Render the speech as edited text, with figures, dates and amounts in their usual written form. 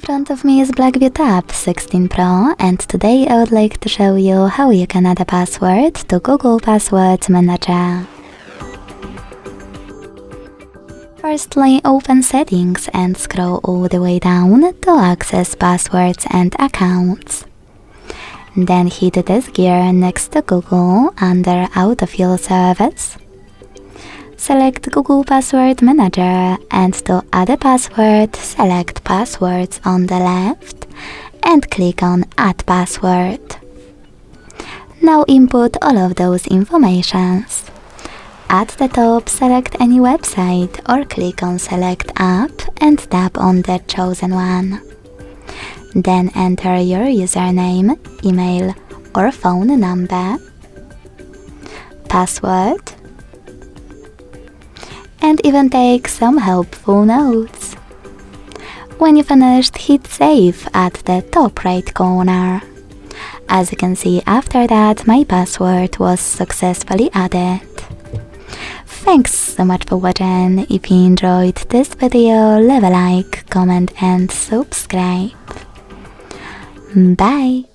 front of me is Blackview Tab 16 Pro, and today I would like to show you how you can add a password to Google Passwords Manager. Firstly, open Settings and scroll all the way down to access passwords and accounts. Then hit this gear next to Google under Autofill service. Select Google Password Manager, and to add a password, select Passwords on the left and click on Add Password. Now input all of those informations. At the top, select any website or click on Select App and tap on the chosen one. Then enter your username, email or phone number, password, and even take some helpful notes. When you finished, hit save at the top right corner. As you can see, after that my password was successfully added. Thanks so much for watching. If you enjoyed this video, leave a like, comment and subscribe. Bye!